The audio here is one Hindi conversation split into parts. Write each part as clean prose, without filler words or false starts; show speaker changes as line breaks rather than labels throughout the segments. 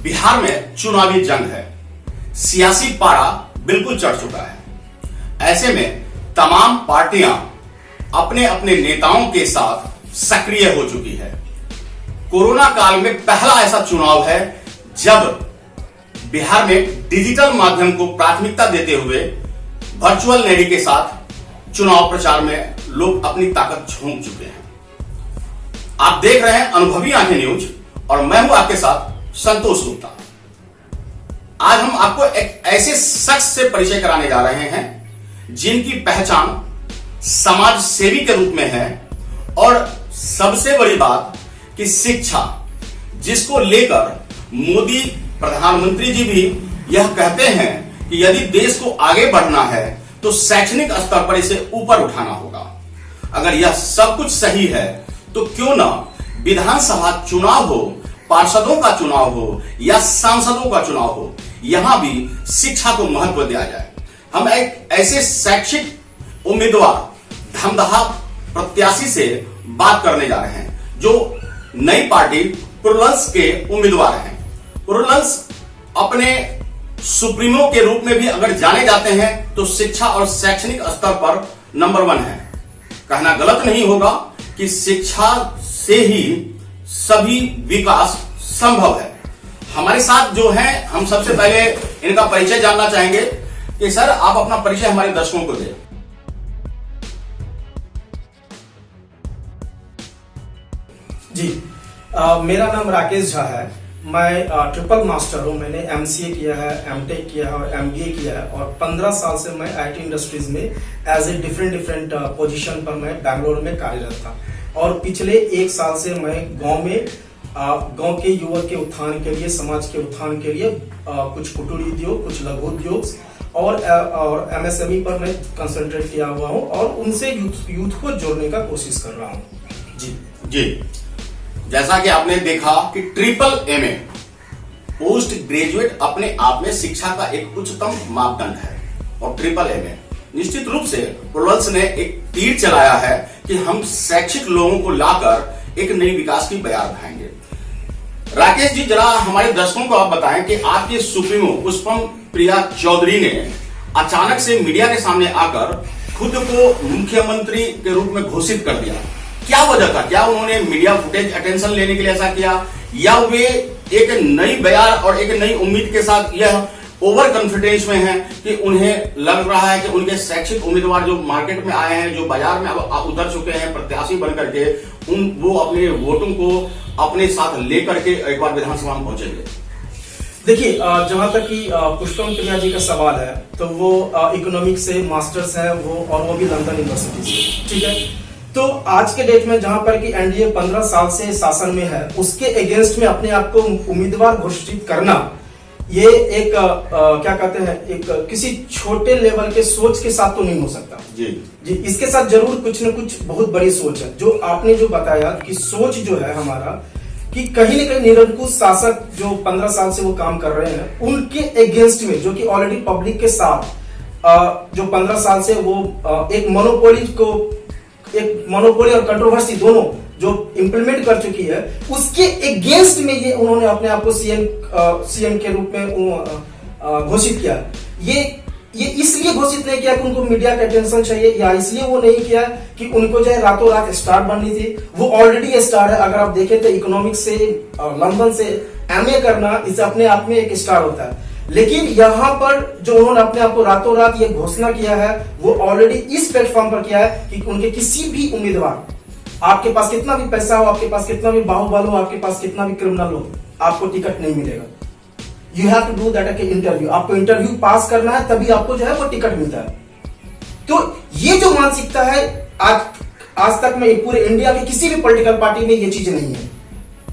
बिहार में चुनावी जंग है। सियासी पारा बिल्कुल चढ़ चुका है। ऐसे में तमाम पार्टियां अपने अपने नेताओं के साथ सक्रिय हो चुकी है। कोरोना काल में पहला ऐसा चुनाव है जब बिहार में डिजिटल माध्यम को प्राथमिकता देते हुए वर्चुअल रैली के साथ चुनाव प्रचार में लोग अपनी ताकत झोंक चुके हैं। आप देख रहे हैं अनुभवी आंखें न्यूज और मैं हूं आपके साथ संतोष गुप्ता। आज हम आपको एक ऐसे शख्स से परिचय कराने जा रहे हैं जिनकी पहचान समाज सेवी के रूप में है और सबसे बड़ी बात कि शिक्षा, जिसको लेकर मोदी प्रधानमंत्री जी भी यह कहते हैं कि यदि देश को आगे बढ़ना है तो शैक्षणिक स्तर पर इसे ऊपर उठाना होगा। अगर यह सब कुछ सही है तो क्यों ना विधानसभा चुनाव हो, पार्षदों का चुनाव हो या सांसदों का चुनाव हो, यहां भी शिक्षा को महत्व दिया जाए। हम एक ऐसे शैक्षिक उम्मीदवार, धमदहा प्रत्याशी से बात करने जा रहे हैं जो नई पार्टी प्रोलल्स के उम्मीदवार हैं। प्रोलल्स अपने सुप्रीमो के रूप में भी अगर जाने जाते हैं तो शिक्षा और शैक्षणिक स्तर पर नंबर 1 है। कहना गलत नहीं होगा कि शिक्षा से ही सभी विकास संभव है। हमारे साथ जो हैं, हम सबसे पहले इनका परिचय जानना चाहेंगे कि सर आप अपना परिचय हमारे दर्शकों को दें।
जी, मेरा नाम राकेश झा है। मैं ट्रिपल मास्टर हूँ। मैंने MCA किया है, MTech किया है और MBA किया है और 15 साल से मैं IT इंडस्ट्रीज में एज ए डिफरेंट पोजीशन पर मैं बैंगलोर में कार्यरत था। और पिछले 1 साल से मैं गांव के युवक के उत्थान के लिए, समाज के उत्थान के लिए कुछ कुटीर उद्योग, कुछ लघु उद्योग और MSME पर मैं कंसंट्रेट किया हुआ हूँ और उनसे यूथ को जोड़ने का कोशिश कर रहा हूँ।
जी, जैसा कि आपने देखा कि ट्रिपल MA पोस्ट ग्रेजुएट अपने आप में शिक्षा का एक उच्चतम मापदंड है और ट्रिपल MA निश्चित रूप से प्रोलल्स ने एक तीर चलाया है कि हम शैक्षिक लोगों को लाकर एक नई विकास की बयार उठाएंगे। राकेश जी, जरा हमारे दर्शकों को आप बताएं कि आपके सुप्रीमो पुष्पम प्रिया चौधरी ने अचानक से मीडिया के सामने आकर खुद को मुख्यमंत्री के रूप में घोषित कर दिया। क्या वजह था? क्या उन्होंने मीडिया फुटेज अटेंशन लेने के लिए ऐसा किया या वे एक नई बयार और एक नई उम्मीद के साथ यह ओवर कॉन्फिडेंस में है कि उन्हें लग रहा है कि उनके शैक्षिक उम्मीदवार जो मार्केट में आए हैं, जो बाजार में अब उतर चुके हैं प्रत्याशी बनकर के, वो अपने वोटों को अपने साथ लेकर के एक बार विधानसभा में पहुंचेंगे?
देखिए, जहां तक कि पुष्पम प्रिया जी का सवाल है तो वो इकोनॉमिक्स से मास्टर्स है वो, और वो भी लंदन यूनिवर्सिटी से। ठीक है, तो आज के डेट में जहां पर कि NDA 15 साल से शासन में है, उसके अगेंस्ट में अपने आप को उम्मीदवार घोषित करना, ये एक क्या कहते हैं, एक किसी छोटे लेवल के सोच के साथ तो नहीं हो सकता। जी, इसके साथ जरूर कुछ न कुछ बहुत बड़ी सोच है। जो आपने जो बताया कि सोच जो है हमारा, कि कहीं न कहीं निरंकुश शासक जो 15 साल से वो काम कर रहे हैं, उनके अगेंस्ट में, जो कि ऑलरेडी पब्लिक के साथ जो 15 साल से वो एक मोनोपोली और कंट्रोवर्सी दोनों जो इंप्लीमेंट कर चुकी है, उसके अगेंस्ट में ये उन्होंने अपने आप को सीएम के रूप में घोषित किया। ये इसलिए घोषित नहीं किया कि उनको मीडिया का अटेंशन चाहिए, या इसलिए वो नहीं किया कि उनको जो है रातों रात स्टार बननी थी। वो ऑलरेडी स्टार है। अगर आप देखें तो इकोनॉमिक्स से लंदन से MA करना, इसे अपने आप में एक स्टार होता है। लेकिन यहाँ पर जो उन्होंने अपने आप को रातों रात ये घोषणा किया है, वो ऑलरेडी इस प्लेटफॉर्म पर किया है कि उनके किसी भी उम्मीदवार, आपके पास कितना भी पैसा हो, आपके पास कितना भी बाहुबल हो, आपके पास कितना भी क्रिमिनल हो, आपको टिकट नहीं मिलेगा। You have to do that interview. आपको इंटरव्यू पास करना है, तभी आपको जो है वो टिकट मिलता है। तो ये जो मानसिकता है, आज तक में पूरे इंडिया के किसी भी पॉलिटिकल पार्टी में ये चीज नहीं है।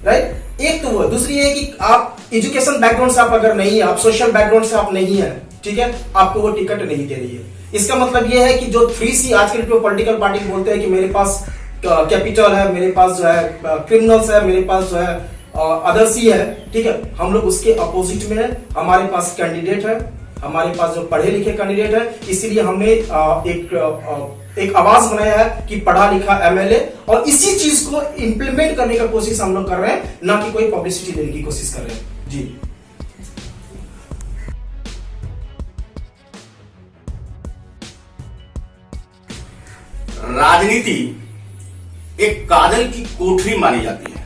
राइट? एक तो वो, दूसरी है कि आप एजुकेशन बैकग्राउंड से आप अगर नहीं है, आप सोशल बैकग्राउंड से आप नहीं है, ठीक है, आपको वो टिकट नहीं दे रही है। इसका मतलब ये है कि जो 3C आज के पॉलिटिकल पार्टी बोलते हैं कि मेरे पास कैपिटल है, मेरे पास जो है क्रिमिनल्स है, मेरे पास जो है अदर C है, ठीक है, हम लोग उसके अपोजिट में है। हमारे पास कैंडिडेट है, हमारे पास जो पढ़े लिखे कैंडिडेट है, इसीलिए हमने एक आवाज बनाया है कि पढ़ा लिखा MLA, और इसी चीज को इंप्लीमेंट करने का कोशिश हम लोग कर रहे हैं, ना कि कोई पब्लिसिटी देने की कोशिश कर रहे हैं। जी
राजनीति एक काजल की कोठरी मानी जाती है।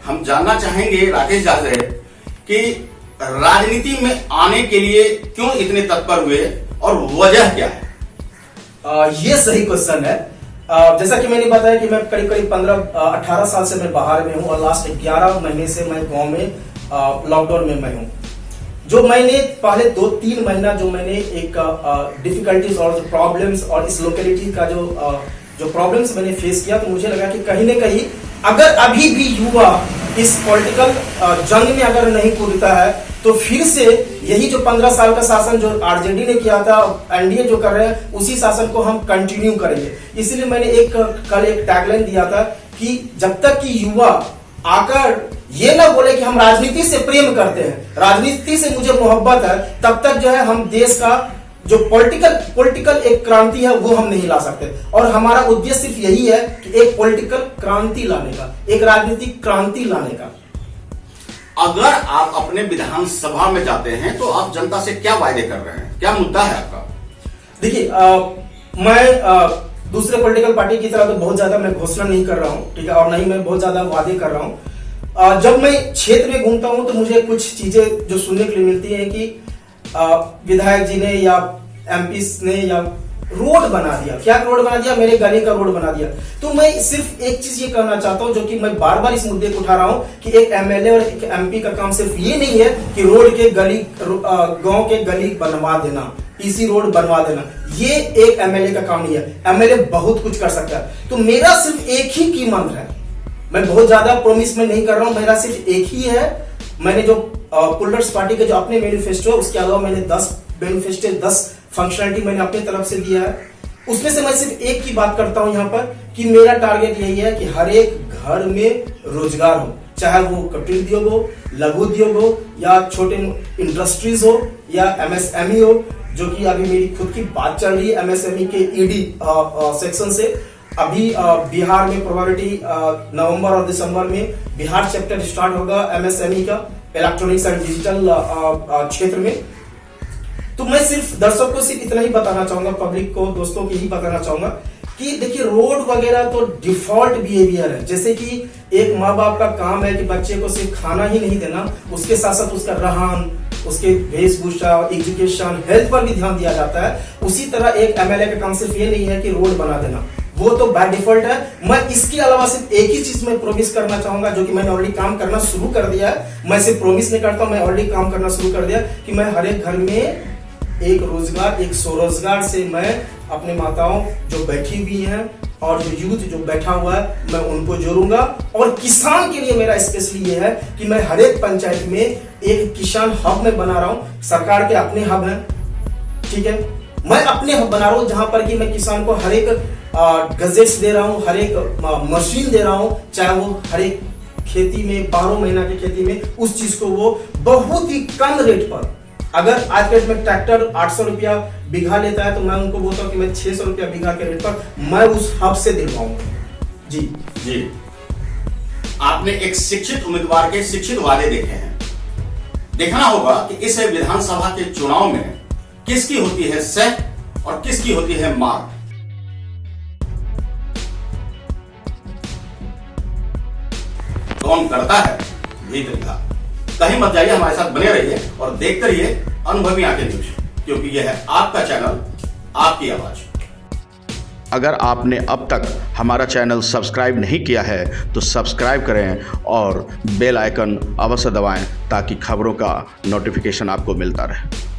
हम जानना चाहेंगे राकेश झा से कि राजनीति में आने के लिए क्यों इतने तत्पर हुए और वजह क्या है?
ये सही क्वेश्चन है। जैसा कि मैंने बताया कि मैं करीब करीब 15-18 साल से मैं बाहर में हूँ और लास्ट 11 महीने से मैं गांव में लॉकडाउन में मैं हूँ। जो मैंने पहले 2-3 महीना जो मैंने एक डिफिकल्टीज और प्रॉब्लम्स और इस लोकेलिटी का जो प्रॉब्लम्स मैंने फेस किया, तो मुझे लगा कि कहीं ना कहीं अगर अभी भी युवा इस पॉलिटिकल जंग में अगर नहीं कूदता है तो फिर से यही जो 15 साल का शासन जो आरजेडी ने किया था, एनडीए जो कर रहे हैं, उसी शासन को हम कंटिन्यू करेंगे। इसलिए मैंने कल एक टैगलाइन दिया था कि जब तक कि युवा आकर ये ना बोले कि हम राजनीति से प्रेम करते हैं, राजनीति से मुझे मोहब्बत है, तब तक जो है हम देश का जो पॉलिटिकल एक क्रांति है वो हम नहीं ला सकते। और हमारा उद्देश्य सिर्फ यही है कि एक पॉलिटिकल क्रांति लाने का, एक राजनीतिक क्रांति लाने का।
अगर आप अपने विधानसभा में जाते हैं तो आप जनता से क्या वायदे कर रहे हैं, क्या मुद्दा है आपका?
देखिए, मैं दूसरे पॉलिटिकल पार्टी की तरह तो बहुत ज्यादा मैं घोषणा नहीं कर रहा हूँ, ठीक है, और नहीं मैं बहुत ज्यादा वादे कर रहा हूँ। जब मैं क्षेत्र में घूमता हूँ तो मुझे कुछ चीजें जो सुनने के लिए मिलती है कि विधायक जी ने या एमपी ने या रोड बना दिया। क्या रोड बना दिया? मेरे गली का रोड बना दिया। तो मैं सिर्फ एक चीज ये कहना चाहता हूं, जो कि मैं बार बार इस मुद्दे को उठा रहा हूं, कि एक एमएलए और एक एमपी का काम सिर्फ ये नहीं है कि रोड के गली गांव के गली बनवा देना, पीसी रोड बनवा देना। ये एक एमएलए का काम नहीं है। एमएलए बहुत कुछ कर सकता है। तो मेरा सिर्फ एक ही की मंत्र है, मैं बहुत ज्यादा प्रोमिस में नहीं कर रहा हूं, मेरा सिर्फ एक ही है। मैंने जो पुलर्स पार्टी के जो अपने मैनिफेस्टो है, उसके अलावा मैंने 10 मैनिफेस्टो 10 फंक्शनलिटी मैंने अपनी तरफ से दिया है। उसमें से मैं सिर्फ एक की बात करता हूं यहाँ पर कि मेरा टारगेट यही है कि हर एक घर में रोजगार हो, चाहे वो कुटीर उद्योग हो, लघु उद्योग हो, या छोटे इंडस्ट्रीज हो, या एमएसएमई हो, जो कि अभी मेरी खुद की बात चल रही है एमएसएमई के ईडी सेक्शन से। अभी बिहार में प्रोबेबिलिटी नवंबर और दिसंबर में बिहार चैप्टर स्टार्ट होगा एमएसएमई का, इलेक्ट्रॉनिक्स एंड डिजिटल क्षेत्र में। तो मैं सिर्फ दर्शकों को सिर्फ इतना ही बताना चाहूंगा, पब्लिक को, दोस्तों को यही बताना चाहूंगा कि देखिए, रोड वगैरह तो डिफॉल्ट बिहेवियर है। जैसे कि एक माँ बाप का काम है कि बच्चे को सिर्फ खाना ही नहीं देना, उसके साथ साथ उसका रहन, उसके वेशभूषा, एजुकेशन, हेल्थ पर भी ध्यान दिया जाता है। उसी तरह एक एमएलए का काम सिर्फ ये नहीं है कि रोड बना देना, वो तो बाय डिफॉल्ट है। मैं इसके अलावा सिर्फ एक ही चीज में प्रोमिस करना चाहूंगा, जो कि मैंने ऑलरेडी काम करना शुरू कर दिया है। मैं सिर्फ प्रोमिस नहीं करता हूं, मैं ऑलरेडी काम करना शुरू कर दिया कि मैं हर एक घर में एक रोजगार, एक स्वरोजगार से मैं अपने माताओं जो बैठी हुई हैं और जो यूथ जो बैठा हुआ है, मैं उनको जोड़ूंगा। और किसान के लिए मेरा स्पेशली ये है कि मैं हर एक पंचायत में एक किसान हब में बना रहा हूं। सरकार के अपने हब हैं, ठीक है, मैं अपने हब बना रहा हूं जहां पर कि मैं किसान को हर एक गजेट्स दे रहा हूं, हर एक मशीन दे रहा हूं, चाहे वो हर एक खेती में 12 महीना की खेती में उस चीज को वो बहुत ही कम रेट पर, अगर आज के डेट में ट्रैक्टर 800 रुपया बीघा लेता है तो मैं उनको बोलता हूं कि मैं 600 रुपया बीघा के रेट पर मैं उस हब से दिलवाऊंगा। जी,
आपने एक शिक्षित उम्मीदवार के शिक्षित वादे देखे हैं। देखना होगा कि इस विधानसभा के चुनाव में किसकी होती है सह और किसकी होती है मार। कौन करता है भीतर का। कहीं मत जाइए, हमारे साथ बने रहिए और देखते रहिए अनुभवी आंखें न्यूज, क्योंकि यह है आपका चैनल, आपकी आवाज।
अगर आपने अब तक हमारा चैनल सब्सक्राइब नहीं किया है तो सब्सक्राइब करें और बेल आइकन अवश्य दबाएं ताकि खबरों का नोटिफिकेशन आपको मिलता रहे।